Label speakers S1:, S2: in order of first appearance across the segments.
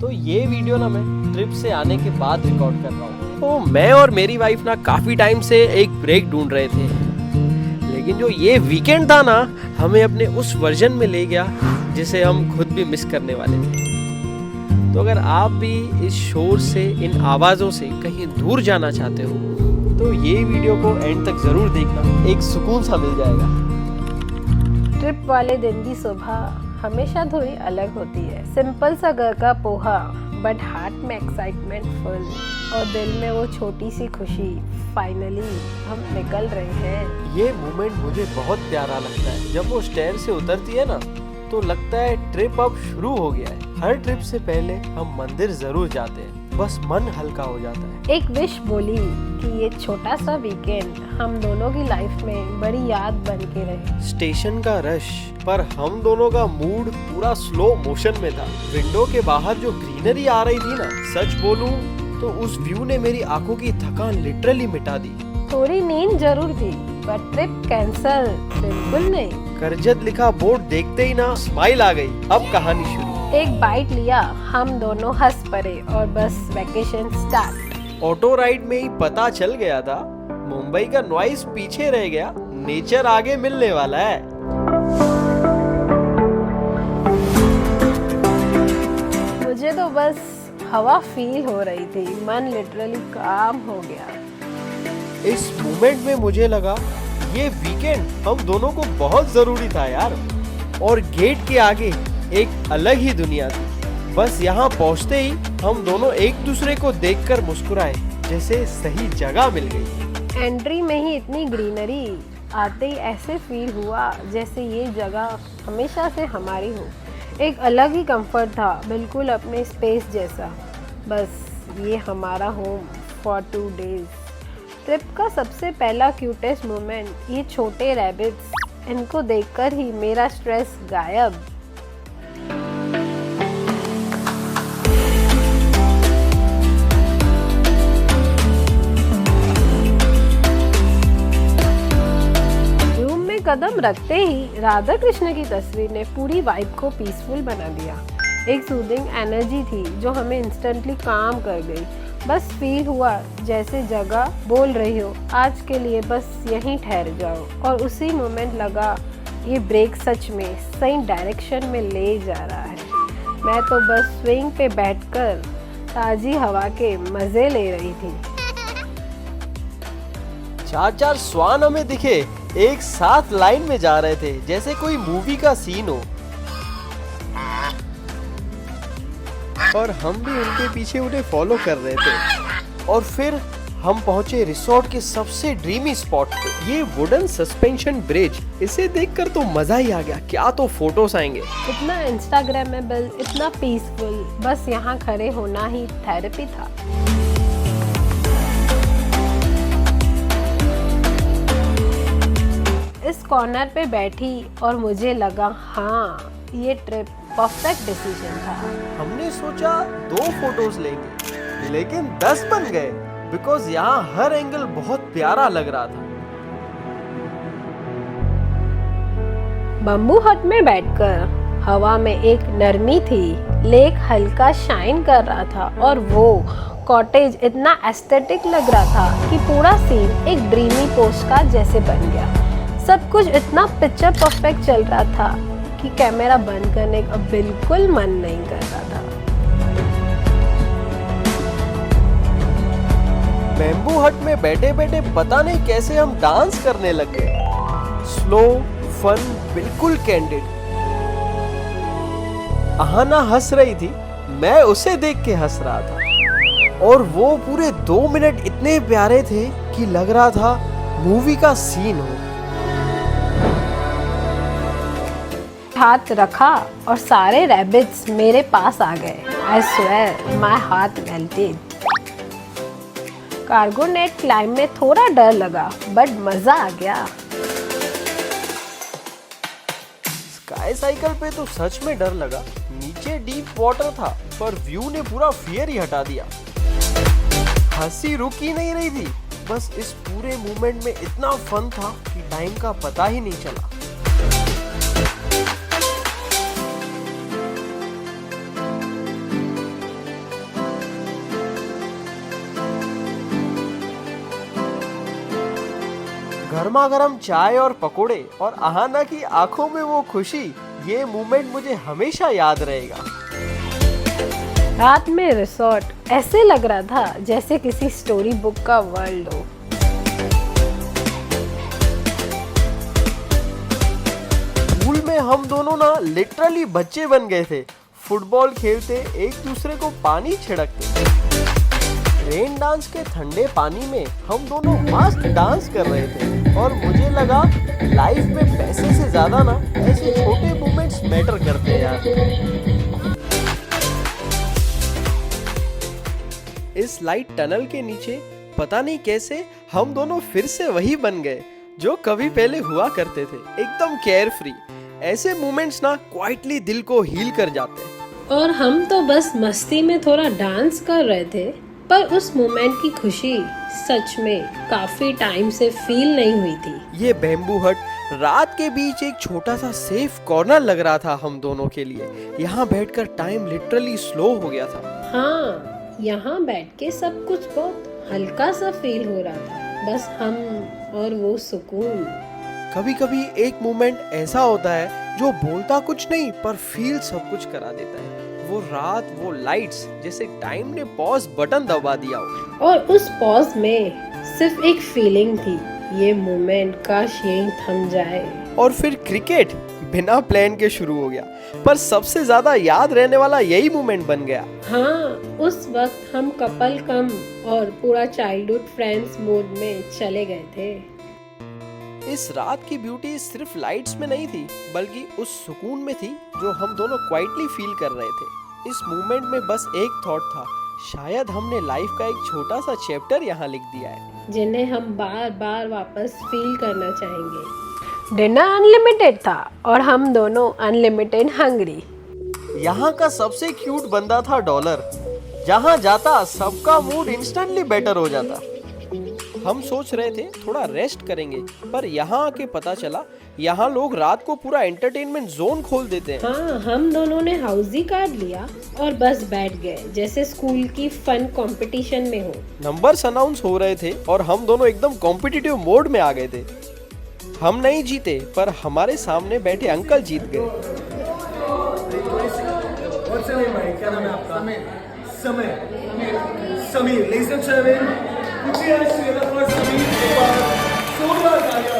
S1: तो ये वीडियो ना मैं ट्रिप से आने के बाद रिकॉर्ड कर रहा हूँ। तो मैं और मेरी वाइफ ना काफी टाइम से एक ब्रेक ढूंढ रहे थे, लेकिन जो ये वीकेंड था ना हमें अपने उस वर्जन में ले गया जिसे हम खुद भी मिस करने वाले थे। तो अगर आप भी इस शोर से, इन आवाज़ों से कहीं दूर जाना चाहते हो तो ये वीडियो को एंड तक ज़रूर देखना, एक सुकून सा मिल जाएगा।
S2: ट्रिप वाले दिन की सुबह हमेशा थोड़ी अलग होती है। सिंपल सा घर का पोहा, बट हार्ट में एक्साइटमेंट फुल और दिल में वो छोटी सी खुशी। फाइनली हम निकल रहे हैं।
S1: ये मोमेंट मुझे बहुत प्यारा लगता है। जब वो स्टेयर से उतरती है ना तो लगता है ट्रिप अब शुरू हो गया है। हर ट्रिप से पहले हम मंदिर जरूर जाते हैं, बस मन हल्का हो जाता है।
S2: एक विश बोली कि ये छोटा सा वीकेंड हम दोनों की लाइफ में बड़ी याद बन के रहे।
S1: स्टेशन का रश पर हम दोनों का मूड पूरा स्लो मोशन में था। विंडो के बाहर जो ग्रीनरी आ रही थी ना, सच बोलूं तो उस व्यू ने मेरी आंखों की थकान लिटरली मिटा दी।
S2: थोड़ी नींद जरूर थी पर ट्रिप कैंसल बिल्कुल नहीं।
S1: करजत लिखा बोर्ड देखते ही ना स्माइल आ गई। अब कहानी शुरू।
S2: एक बाइट लिया, हम दोनों हंस पड़े और बस वैकेशन स्टार्ट।
S1: ऑटो राइड में ही पता चल गया था मुंबई का नॉइस पीछे रह गया, नेचर आगे मिलने वाला है।
S2: मुझे तो बस हवा फील हो रही थी, मन लिटरली काम हो गया।
S1: इस मोमेंट में मुझे लगा ये वीकेंड हम दोनों को बहुत जरूरी था यार। और गेट के आगे एक अलग ही दुनिया थी। बस यहाँ पहुँचते ही हम दोनों एक दूसरे को देखकर मुस्कुराए, जैसे सही जगह मिल गई।
S2: एंट्री में ही इतनी ग्रीनरी, आते ही ऐसे फील हुआ जैसे ये जगह हमेशा से हमारी हो। एक अलग ही कंफर्ट था, बिल्कुल अपने स्पेस जैसा। बस ये हमारा होम फॉर 2 डेज। ट्रिप का सबसे पहला क्यूटेस्ट मोमेंट ये छोटे रैबिट्स, इनको देखकर ही मेरा स्ट्रेस गायब। रूम में कदम रखते ही राधा कृष्ण की तस्वीर ने पूरी वाइब को पीसफुल बना दिया। एक सूदिंग एनर्जी थी जो हमें इंस्टेंटली काम कर गई। बस फील हुआ जैसे जगह बोल रही हो आज के लिए बस यहीं ठहर जाओ। और उसी मोमेंट लगा ये ब्रेक सच में सही डायरेक्शन में ले जा रहा है। मैं तो बस स्विंग पे बैठकर ताजी हवा के मजे ले रही थी।
S1: 4 स्वान हमें दिखे, एक साथ लाइन में जा रहे थे जैसे कोई मूवी का सीन हो। और हम भी उनके पीछे उन्हें फॉलो कर रहे थे। और फिर हम पहुंचे रिसोर्ट के सबसे ड्रीमी स्पॉट पे। ये वुडन सस्पेंशन ब्रिज, इसे देखकर तो मजा ही आ गया। क्या तो फोटोस आएंगे।
S2: इतना इंस्टाग्रामेबल, इतना पीसफुल, बस यहाँ खड़े होना ही थेरेपी था। इस कॉर्नर पे बैठी और मुझे लगा हाँ ये ट्रिप परफेक्ट डिसीजन था।
S1: हमने सोचा 2 फोटोज लेंगे, लेकिन 10 बन गए, बिकॉज यहाँ हर एंगल बहुत प्यारा लग रहा था।
S2: बम्बू हट में बैठकर हवा में एक नरमी थी, लेक हल्का शाइन कर रहा था और वो कॉटेज इतना एस्थेटिक लग रहा था कि पूरा सीन एक ड्रीमी पोस्टकार्ड जैसे बन गया। सब कुछ इतना पिक्चर परफेक्ट चल रहा था कि कैमरा बंद करने का बिल्कुल मन नहीं कर रहा था।
S1: बैम्बू हट में बैठे बैठे पता नहीं कैसे हम डांस करने लग गए। स्लो, फन, बिल्कुल कैंडिड। अहाना हंस रही थी, मैं उसे देख के हंस रहा था। और वो पूरे 2 मिनट इतने प्यारे थे कि लग रहा था मूवी का सीन हो।
S2: हाथ रखा और सारे रैबिट्स मेरे पास आ गए। I swear my heart melted. Cargo net climb में थोड़ा डर लगा बट मजा आ गया।
S1: स्काई साइकिल पे तो सच में डर लगा। नीचे डीप वाटर था पर व्यू ने पूरा फियर ही हटा दिया। हंसी रुक ही नहीं रही थी। बस इस पूरे मूवमेंट में इतना फन था कि टाइम का पता ही नहीं चला। गर्मा गर्म चाय और पकोड़े और अहाना की आंखों में वो खुशी, ये मोमेंट मुझे हमेशा याद रहेगा।
S2: रात में रिसोर्ट ऐसे लग रहा था जैसे किसी स्टोरी बुक का वर्ल्ड हो।
S1: स्कूल में हम दोनों ना लिटरली बच्चे बन गए थे। फुटबॉल खेलते, एक दूसरे को पानी छिड़कते। रेन डांस के ठंडे पानी में हम दोनों मस्त डांस कर रहे थे और मुझे लगा लाइफ में पैसे से ज्यादा ना ऐसे छोटे मोमेंट्स मैटर करते हैं यार। इस लाइट टनल के नीचे पता नहीं कैसे हम दोनों फिर से वही बन गए जो कभी पहले हुआ करते थे, एकदम केयर फ्री। ऐसे मोमेंट्स ना क्वाइटली दिल को हील कर जाते हैं।
S2: और हम तो बस मस्ती में थोड़ा डांस कर रहे थे, पर उस मोमेंट की खुशी सच में काफी टाइम से फील नहीं हुई थी।
S1: ये बैम्बू हट रात के बीच एक छोटा सा सेफ कॉर्नर लग रहा था हम दोनों के लिए। यहाँ बैठकर टाइम लिटरली स्लो हो गया था।
S2: हाँ, यहाँ बैठ के सब कुछ बहुत हल्का सा फील हो रहा था, बस हम और वो सुकून।
S1: कभी कभी एक मोमेंट ऐसा होता है जो बोलता कुछ नहीं पर फील सब कुछ करा देता है। वो रात, वो लाइट्स, जैसे टाइम ने पॉज बटन दबा दिया हो।
S2: और उस पॉज में सिर्फ एक फीलिंग थी, ये मोमेंट काश यहीं थम जाए।
S1: और फिर क्रिकेट बिना प्लान के शुरू हो गया, पर सबसे ज्यादा याद रहने वाला यही मोमेंट बन गया।
S2: हाँ, उस वक्त हम कपल कम और पूरा चाइल्डहुड फ्रेंड्स मोड में चले गए थे।
S1: इस रात की ब्यूटी सिर्फ लाइट्स में नहीं थी, बल्कि उस सुकून में थी जो हम दोनों क्वाइटली फील कर रहे थे। इस मोमेंट में बस एक थॉट था, शायद हमने लाइफ का एक छोटा सा चैप्टर यहाँ लिख दिया है,
S2: जिन्हें हम बार बार वापस फील करना चाहेंगे। डिनर अनलिमिटेड था और हम दोनों अनलिमिटेड हंग्री।
S1: यहाँ का सबसे क्यूट बंदा था डॉलर। जहाँ जाता सबका मूड इंस्टेंटली बेटर हो जाता। हम सोच रहे थे थोड़ा रेस्ट करेंगे, पर यहाँ आके पता चला यहाँ लोग रात को पूरा एंटरटेनमेंट जोन खोल देते हैं।
S2: हाँ, हम दोनों ने हाउसी कार्ड लिया और बस बैठ गए जैसे स्कूल की फन कंपटीशन में हो।
S1: नंबर्स अनाउंस हो रहे थे और हम दोनों एकदम कॉम्पिटिटिव मोड में आ गए थे। हम नहीं जीते, पर हमारे सामने बैठे अंकल जीत गए।
S3: क्या नाम है आपका? समय। Sameer. Ladies and gentlemen, put your hands together for Sameer के बाद 16 तालियां।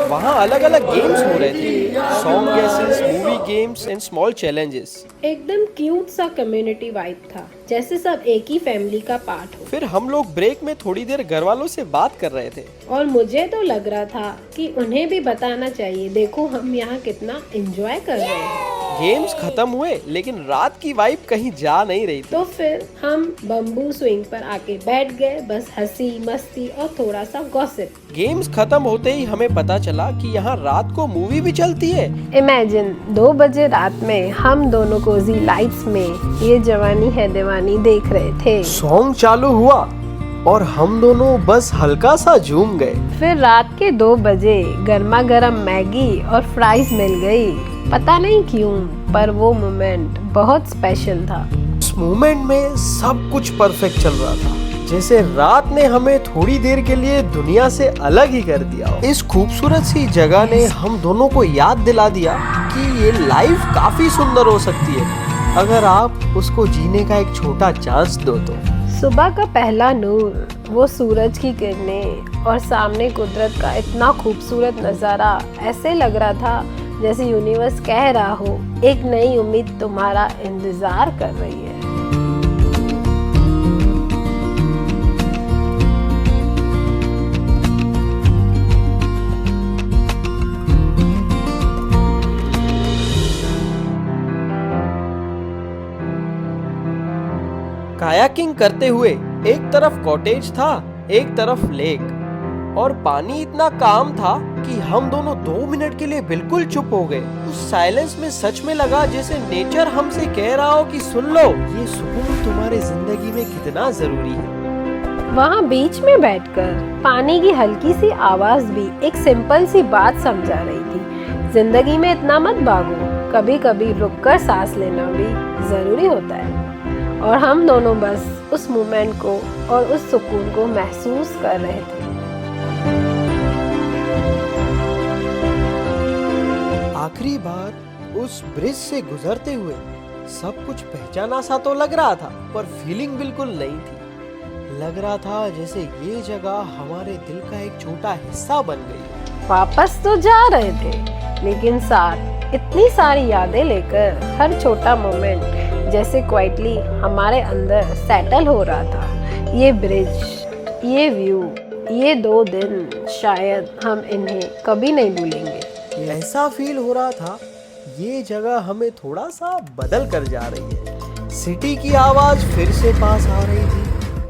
S1: वहाँ अलग अलग गेम्स हो रहे थे, song guesses, movie games and small challenges.
S2: एकदम क्यूट सा कम्युनिटी वाइब था, जैसे सब एक ही फैमिली का पार्ट हो।
S1: फिर हम लोग ब्रेक में थोड़ी देर घर वालों से बात कर रहे थे।
S2: और मुझे तो लग रहा था कि उन्हें भी बताना चाहिए, देखो हम यहाँ कितना एंजॉय कर रहे हैं।
S1: गेम्स खत्म हुए, लेकिन रात की वाइब कहीं जा नहीं रही थी।
S2: तो फिर हम बम्बू स्विंग पर आके बैठ गए, बस हंसी मस्ती और थोड़ा सा गॉसिप।
S1: गेम्स खत्म होते ही हमें पता चला कि यहाँ रात को मूवी भी चलती है।
S2: इमेजिन 2 बजे रात में हम दोनों कोजी लाइट्स में ये जवानी है दीवानी देख रहे थे।
S1: सॉन्ग चालू हुआ और हम दोनों बस हल्का सा झूम गए।
S2: फिर रात के 2 बजे गर्मा गर्म मैगी और फ्राइज मिल गई। पता नहीं क्यों, पर वो मोमेंट बहुत स्पेशल था।
S1: उस मोमेंट में सब कुछ परफेक्ट चल रहा था, जैसे रात ने हमें थोड़ी देर के लिए दुनिया से अलग ही कर दिया। इस खूबसूरत सी जगह ने हम दोनों को याद दिला दिया कि ये लाइफ काफी सुंदर हो सकती है, अगर आप उसको जीने का एक छोटा चांस दो तो।
S2: सुबह का पहला नूर, वो सूरज की किरणें और सामने कुदरत का इतना खूबसूरत नज़ारा, ऐसे लग रहा था जैसे यूनिवर्स कह रहा हो एक नई उम्मीद तुम्हारा इंतजार कर रही है।
S1: कायाकिंग करते हुए एक तरफ कॉटेज था, एक तरफ लेक, और पानी इतना काम था कि हम दोनों 2 मिनट के लिए बिल्कुल चुप हो गए। उस साइलेंस में सच में लगा जैसे नेचर हमसे कह रहा हो कि सुन लो, ये सुकून तुम्हारे जिंदगी में कितना जरूरी है।
S2: वहाँ बीच में बैठकर पानी की हल्की सी आवाज भी एक सिंपल सी बात समझा रही थी, जिंदगी में इतना मत भागो, कभी कभी रुककर सांस लेना भी जरूरी होता है। और हम दोनों बस उस मोमेंट को और उस सुकून को महसूस कर रहे थे।
S1: आखिरी बार उस ब्रिज से गुजरते हुए सब कुछ पहचाना सा तो लग रहा था, पर फीलिंग बिल्कुल नहीं थी। लग रहा था जैसे ये जगह हमारे दिल का एक छोटा हिस्सा बन गई।
S2: वापस तो जा रहे थे, लेकिन साथ इतनी सारी यादें लेकर हर छोटा मोमेंट जैसे क्वाइटली हमारे अंदर सेटल हो रहा था। ये ब्रिज, ये व्यू, ये 2 दिन शायद हम इन्हें कभी नहीं भूलेंगे।
S1: ऐसा फील हो रहा था ये जगह हमें थोड़ा सा बदल कर जा रही है। सिटी की आवाज फिर से पास आ रही थी,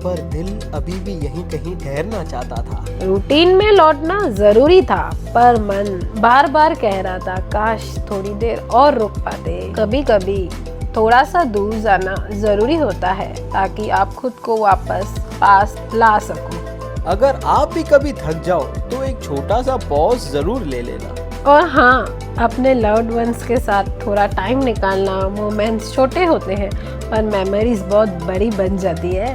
S1: पर दिल अभी भी यहीं कहीं ठहरना चाहता था।
S2: रूटीन में लौटना जरूरी था, पर मन बार बार कह रहा था काश थोड़ी देर और रुक पाते। कभी कभी थोड़ा सा दूर जाना जरूरी होता है ताकि आप खुद को वापस पास ला सको।
S1: अगर आप भी कभी थक जाओ तो एक छोटा सा पॉज जरूर ले लेना।
S2: और हाँ, अपने लव्ड वंस के साथ थोड़ा टाइम निकालना। मोमेंट्स छोटे होते हैं पर मेमोरीज बहुत बड़ी बन जाती है।